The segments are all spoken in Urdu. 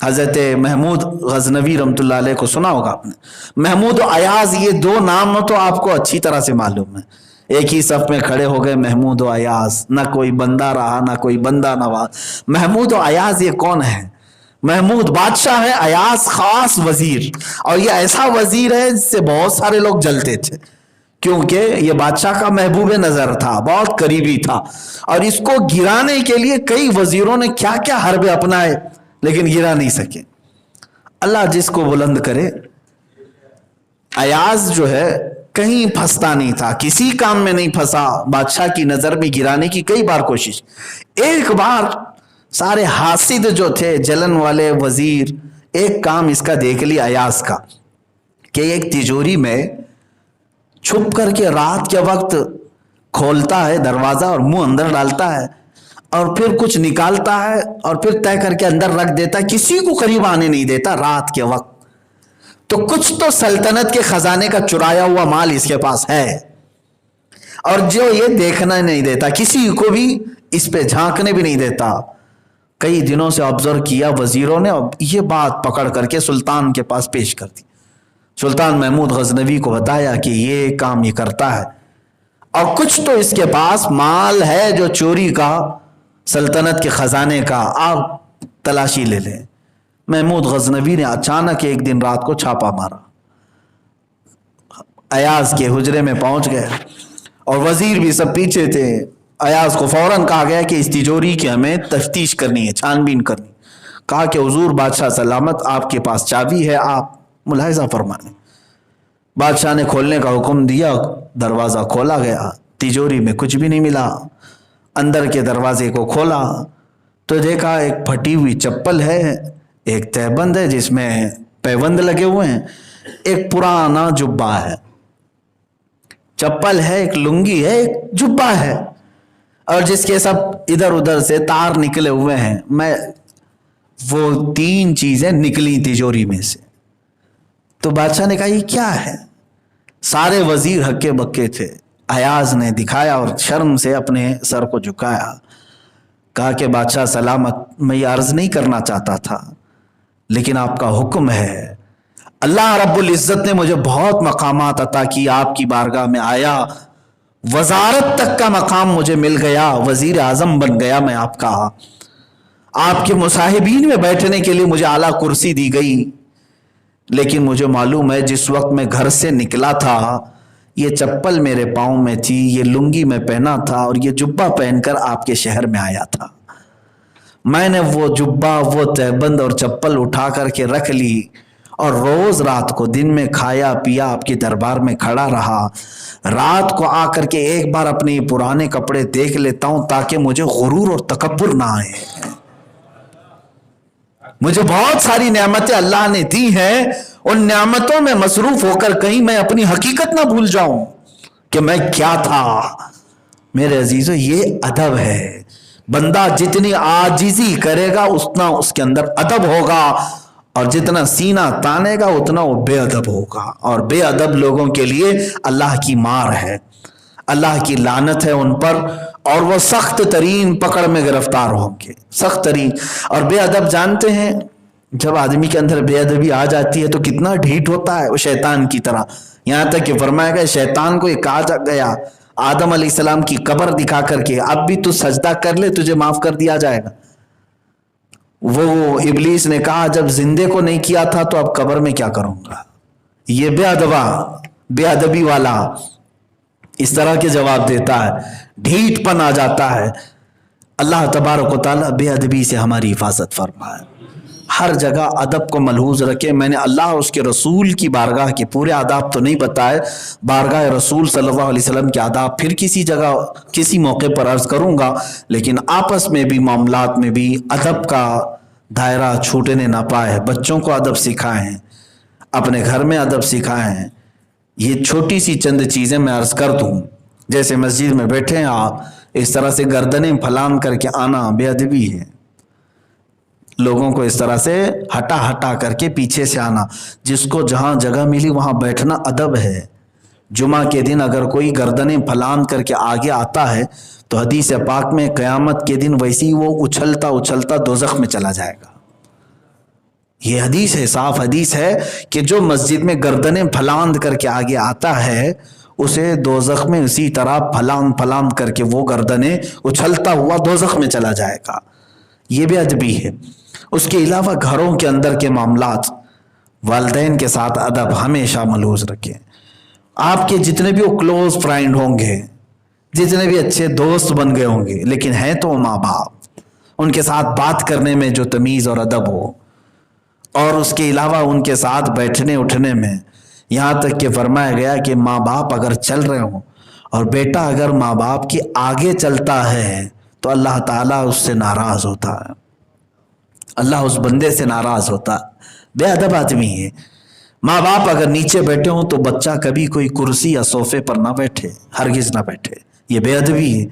حضرت محمود غزنوی رحمۃ اللہ علیہ کو سنا ہوگا آپ نے. محمود و ایاز یہ دو نام تو آپ کو اچھی طرح سے معلوم ہے. ایک ہی صف میں کھڑے ہو گئے محمود و ایاز، نہ کوئی بندہ رہا نہ کوئی بندہ نواز. محمود و ایاز یہ کون ہے؟ محمود بادشاہ ہے، ایاز خاص وزیر. اور یہ ایسا وزیر ہے جس سے بہت سارے لوگ جلتے تھے، کیونکہ یہ بادشاہ کا محبوب نظر تھا، بہت قریبی تھا. اور اس کو گرانے کے لیے کئی وزیروں نے کیا کیا حربے اپنائے لیکن گرا نہیں سکے. اللہ جس کو بلند کرے. ایاز جو ہے کہیں پھنستا نہیں تھا، کسی کام میں نہیں پھنسا، بادشاہ کی نظر میں گرانے کی کئی بار کوشش. ایک بار سارے حاسد جو تھے، جلن والے وزیر، ایک کام اس کا دیکھ لیا ایاز کا، کہ ایک تجوری میں چھپ کر کے رات کے وقت کھولتا ہے دروازہ اور منہ اندر ڈالتا ہے اور پھر کچھ نکالتا ہے اور پھر طے کر کے اندر رکھ دیتا ہے، کسی کو قریب آنے نہیں دیتا رات کے وقت. تو کچھ تو سلطنت کے خزانے کا چرایا ہوا مال اس کے پاس ہے، اور جو یہ دیکھنا نہیں دیتا، کسی کو بھی اس پہ جھانکنے بھی نہیں دیتا. کئی دنوں سے آبزرو کیا وزیروں نے، اور یہ بات پکڑ کر کے سلطان کے پاس پیش کر دی. سلطان محمود غزنوی کو بتایا کہ یہ کام یہ کرتا ہے اور کچھ تو اس کے پاس مال ہے جو چوری کا، سلطنت کے خزانے کا، آپ تلاشی لے لیں. محمود غزنوی نے اچانک ایک دن رات کو چھاپا مارا، ایاز کے حجرے میں پہنچ گئے اور وزیر بھی سب پیچھے تھے. ایاز کو فوراً کہا گیا کہ اس تجوری کی ہمیں تفتیش کرنی ہے، چھان بین کرنی. کہا کہ حضور بادشاہ سلامت، آپ کے پاس چابی ہے، آپ ملاحظہ فرمائیں. بادشاہ نے کھولنے کا حکم دیا، دروازہ کھولا گیا، تجوری میں کچھ بھی نہیں ملا. اندر کے دروازے کو کھولا تو دیکھا ایک پھٹی ہوئی چپل ہے، ایک تہبند ہے جس میں پیوند لگے ہوئے ہیں، ایک پرانا جبہ ہے. چپل ہے، ایک لنگی ہے، ایک جبہ ہے، اور جس کے سب ادھر ادھر سے تار نکلے ہوئے ہیں. وہ تین چیزیں نکلی تجوری میں سے. تو بادشاہ نے کہا یہ کیا ہے؟ سارے وزیر ہکے بکے تھے. ایاز نے دکھایا اور شرم سے اپنے سر کو جھکایا. کہا کہ بادشاہ سلامت، میں یہ عرض نہیں کرنا چاہتا تھا لیکن آپ کا حکم ہے. اللہ رب العزت نے مجھے بہت مقامات عطا کی، آپ کی بارگاہ میں آیا، وزارت تک کا مقام مجھے مل گیا، وزیر اعظم بن گیا میں آپ کا. آپ کے مصاحبین میں بیٹھنے کے لیے مجھے اعلیٰ کرسی دی گئی. لیکن مجھے معلوم ہے جس وقت میں گھر سے نکلا تھا یہ چپل میرے پاؤں میں تھی، یہ لنگی میں پہنا تھا اور یہ جبہ پہن کر آپ کے شہر میں آیا تھا. میں نے وہ جبہ، وہ تہبند اور چپل اٹھا کر کے رکھ لی اور روز رات کو دن میں کھایا پیا آپ کے دربار میں کھڑا رہا. رات کو آ کر کے ایک بار اپنے پرانے کپڑے دیکھ لیتا ہوں تاکہ مجھے غرور اور تکبر نہ آئے. مجھے بہت ساری نعمتیں اللہ نے دی ہیں، ان نعمتوں میں مصروف ہو کر کہیں میں اپنی حقیقت نہ بھول جاؤں کہ میں کیا تھا. میرے عزیزو، یہ ادب ہے. بندہ جتنی عاجزی کرے گا اتنا اس کے اندر ادب ہوگا، اور جتنا سینہ تانے گا اتنا وہ بے ادب ہوگا. اور بے ادب لوگوں کے لیے اللہ کی مار ہے، اللہ کی لعنت ہے ان پر، اور وہ سخت ترین پکڑ میں گرفتار ہوں گے، سخت ترین. اور بے ادب جانتے ہیں جب آدمی کے اندر بے ادبی آ جاتی ہے تو کتنا ڈھیٹ ہوتا ہے، وہ شیطان کی طرح. یہاں تک کہ فرمایا گیا شیطان کو یہ کہا گیا آدم علیہ السلام کی قبر دکھا کر کے اب بھی تو سجدہ کر لے تجھے معاف کر دیا جائے گا. وہ ابلیس نے کہا جب زندے کو نہیں کیا تھا تو اب قبر میں کیا کروں گا. یہ بے ادبی والا اس طرح کے جواب دیتا ہے، ڈھیٹ پن آ جاتا ہے. اللہ تبارک و تعالیٰ بے ادبی سے ہماری حفاظت فرمائے. ہر جگہ ادب کو ملحوظ رکھے. میں نے اللہ اور اس کے رسول کی بارگاہ کے پورے آداب تو نہیں بتائے، بارگاہ رسول صلی اللہ علیہ وسلم کے آداب پھر کسی جگہ کسی موقع پر عرض کروں گا. لیکن آپس میں بھی معاملات میں بھی ادب کا دائرہ چھوٹنے نہ پائے. بچوں کو ادب سکھائیں، اپنے گھر میں ادب سکھائیں. یہ چھوٹی سی چند چیزیں میں عرض کر دوں. جیسے مسجد میں بیٹھے ہیں آپ، اس طرح سے گردنیں پھلان کر کے آنا بے ادبی ہے. لوگوں کو اس طرح سے ہٹا کر کے پیچھے سے آنا. جس کو جہاں جگہ ملی وہاں بیٹھنا ادب ہے. جمعہ کے دن اگر کوئی گردنیں پھلان کر کے آگے آتا ہے تو حدیث پاک میں قیامت کے دن ویسی وہ اچھلتا دوزخ میں چلا جائے گا. یہ حدیث ہے، صاف حدیث ہے کہ جو مسجد میں گردنیں پھلاند کر کے آگے آتا ہے اسے دوزخ میں اسی طرح پھلاند کر کے وہ گردنیں اچھلتا ہوا دوزخ میں چلا جائے گا. یہ بے ادبی ہے. اس کے علاوہ گھروں کے اندر کے معاملات، والدین کے ساتھ ادب ہمیشہ ملحوظ رکھیں. آپ کے جتنے بھی وہ کلوز فرینڈ ہوں گے، جتنے بھی اچھے دوست بن گئے ہوں گے، لیکن ہیں تو ماں باپ، ان کے ساتھ بات کرنے میں جو تمیز اور ادب ہو، اور اس کے علاوہ ان کے ساتھ بیٹھنے اٹھنے میں، یہاں تک کہ فرمایا گیا کہ ماں باپ اگر چل رہے ہوں اور بیٹا اگر ماں باپ کے آگے چلتا ہے تو اللہ تعالیٰ اس سے ناراض ہوتا ہے، اللہ اس بندے سے ناراض ہوتا. بے ادب آدمی ہے. ماں باپ اگر نیچے بیٹھے ہوں تو بچہ کبھی کوئی کرسی یا صوفے پر نہ بیٹھے، ہرگز نہ بیٹھے. یہ بے ادبی ہے.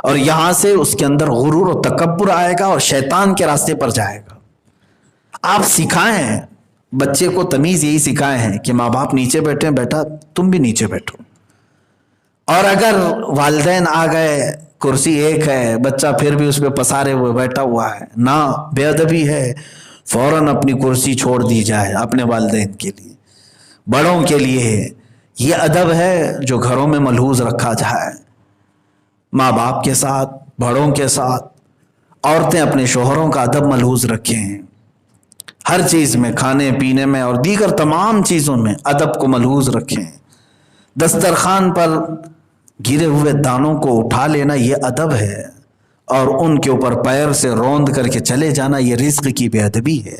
اور یہاں سے اس کے اندر غرور و تکبر آئے گا اور شیطان کے راستے پر جائے گا. آپ سکھائیں ہیں بچے کو، تمیز یہی سکھائے ہیں کہ ماں باپ نیچے بیٹھے ہیں، بیٹا تم بھی نیچے بیٹھو. اور اگر والدین آ گئے، کرسی ایک ہے، بچہ پھر بھی اس پہ پسارے ہوئے بیٹھا ہوا ہے، نہ، بے ادبی ہے. فوراً اپنی کرسی چھوڑ دی جائے اپنے والدین کے لیے، بڑوں کے لیے. یہ ادب ہے جو گھروں میں ملحوظ رکھا جائے. ماں باپ کے ساتھ، بڑوں کے ساتھ. عورتیں اپنے شوہروں کا ادب ملحوظ رکھیں. ہر چیز میں، کھانے پینے میں اور دیگر تمام چیزوں میں ادب کو ملحوظ رکھیں. دسترخوان پر گرے ہوئے دانوں کو اٹھا لینا یہ ادب ہے، اور ان کے اوپر پیر سے روند کر کے چلے جانا یہ رزق کی بے ادبی ہے.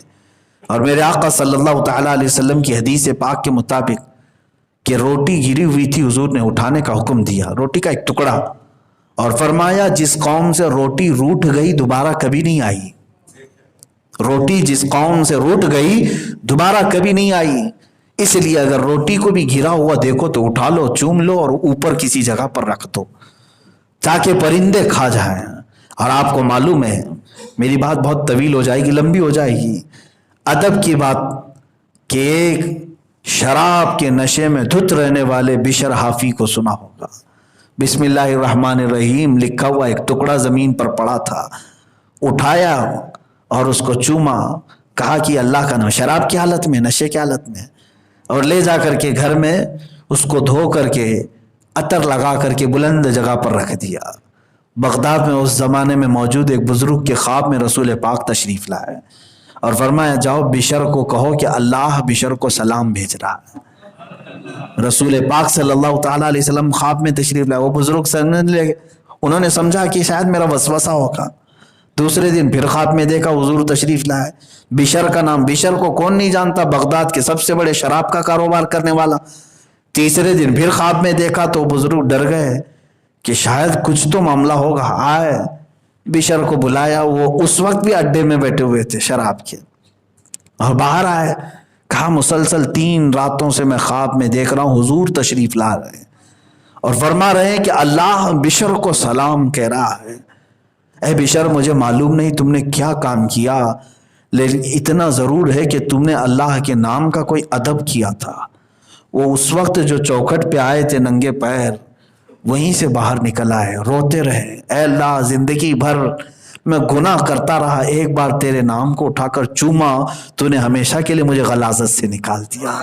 اور میرے آقا صلی اللہ تعالیٰ علیہ وسلم کی حدیث پاک کے مطابق کہ روٹی گری ہوئی تھی، حضور نے اٹھانے کا حکم دیا، روٹی کا ایک ٹکڑا، اور فرمایا جس قوم سے روٹی روٹ گئی دوبارہ کبھی نہیں آئی. روٹی جس قوم سے روٹ گئی دوبارہ کبھی نہیں آئی. اس لیے اگر روٹی کو بھی گرا ہوا دیکھو تو اٹھا لو، چوم لو اور اوپر کسی جگہ پر رکھ دو تاکہ پرندے کھا جائیں. اور آپ کو معلوم ہے، میری بات بہت طویل ہو جائے گی، لمبی ہو جائے گی، ادب کی بات، کہ ایک شراب کے نشے میں دھت رہنے والے بشر حافی کو سنا ہوگا. بسم اللہ الرحمن الرحیم لکھا ہوا ایک ٹکڑا زمین پر پڑا تھا، اٹھایا اور اس کو چوما، کہا کہ اللہ کا نام، شراب کی حالت میں، نشے کی حالت میں، اور لے جا کر کے گھر میں اس کو دھو کر کے عطر لگا کر کے بلند جگہ پر رکھ دیا. بغداد میں اس زمانے میں موجود ایک بزرگ کے خواب میں رسول پاک تشریف لائے اور فرمایا جاؤ بشر کو کہو کہ اللہ بشر کو سلام بھیج رہا ہے. رسول پاک صلی اللہ تعالیٰ علیہ وسلم خواب میں تشریف لائے. وہ بزرگ سمجھنے لگے، انہوں نے سمجھا کہ شاید میرا وسوسہ ہوگا. دوسرے دن پھر خواب میں دیکھا حضور تشریف لائے. بشر کا نام، بشر کو کون نہیں جانتا، بغداد کے سب سے بڑے شراب کا کاروبار کرنے والا. تیسرے دن پھر خواب میں دیکھا تو بزرگ ڈر گئے کہ شاید کچھ تو معاملہ ہوگا. آئے بشر کو بلایا، وہ اس وقت بھی اڈے میں بیٹھے ہوئے تھے شراب کے، اور باہر آئے، کہا مسلسل 3 راتوں سے میں خواب میں دیکھ رہا ہوں حضور تشریف لا رہے ہیں اور فرما رہے ہیں کہ اللہ بشر کو سلام کہہ رہا ہے. اے بشر مجھے معلوم نہیں تم نے کیا کام کیا، لیکن اتنا ضرور ہے کہ تم نے اللہ کے نام کا کوئی ادب کیا تھا. وہ اس وقت جو چوکھٹ پہ آئے تھے ننگے پیر، وہیں سے باہر نکل آئے، روتے رہے، اے اللہ زندگی بھر میں گناہ کرتا رہا، ایک بار تیرے نام کو اٹھا کر چوما، تو نے ہمیشہ کے لیے مجھے غلاظت سے نکال دیا.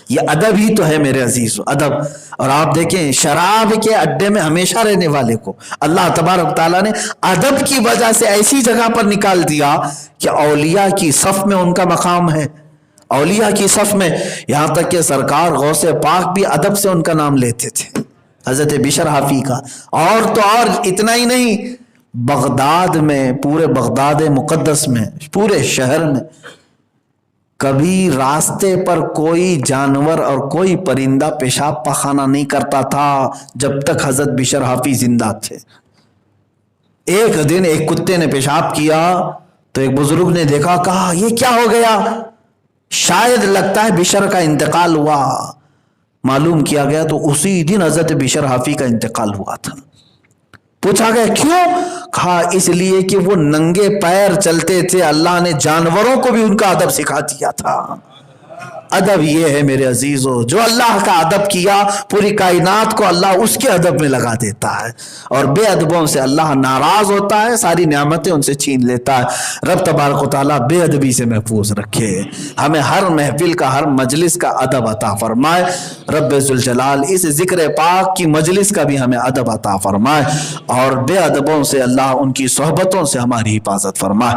یہ ادب ہی تو ہے میرے عزیز، ادب. اور آپ دیکھیں شراب کے اڈے میں ہمیشہ رہنے والے کو اللہ تبارک تعالیٰ نے ادب کی وجہ سے ایسی جگہ پر نکال دیا کہ اولیاء کی صف میں ان کا مقام ہے. اولیاء کی صف میں، یہاں تک کہ سرکار غوث پاک بھی ادب سے ان کا نام لیتے تھے، حضرت بشر حافی کا. اور تو اور اتنا ہی نہیں، بغداد میں، پورے بغداد مقدس میں، پورے شہر میں کبھی راستے پر کوئی جانور اور کوئی پرندہ پیشاب پخانہ نہیں کرتا تھا جب تک حضرت بشر حافی زندہ تھے. ایک دن ایک کتے نے پیشاب کیا تو ایک بزرگ نے دیکھا، کہا یہ کیا ہو گیا؟ شاید لگتا ہے بشر کا انتقال ہوا. معلوم کیا گیا تو اسی دن حضرت بشر حافی کا انتقال ہوا تھا. پوچھا گیا کیوں؟ کہا اس لیے کہ وہ ننگے پیر چلتے تھے، اللہ نے جانوروں کو بھی ان کا ادب سکھا دیا تھا. ادب یہ ہے میرے عزیزو، جو اللہ کا ادب کیا پوری کائنات کو اللہ اس کے ادب میں لگا دیتا ہے، اور بے ادبوں سے اللہ ناراض ہوتا ہے، ساری نعمتیں ان سے چھین لیتا ہے۔ رب تبارک و تعالیٰ بے ادبی سے محفوظ رکھے، ہمیں ہر محفل کا، ہر مجلس کا ادب عطا فرمائے۔ رب ذوالجلال اس ذکر پاک کی مجلس کا بھی ہمیں ادب عطا فرمائے، اور بے ادبوں سے اللہ ان کی صحبتوں سے ہماری حفاظت فرمائے۔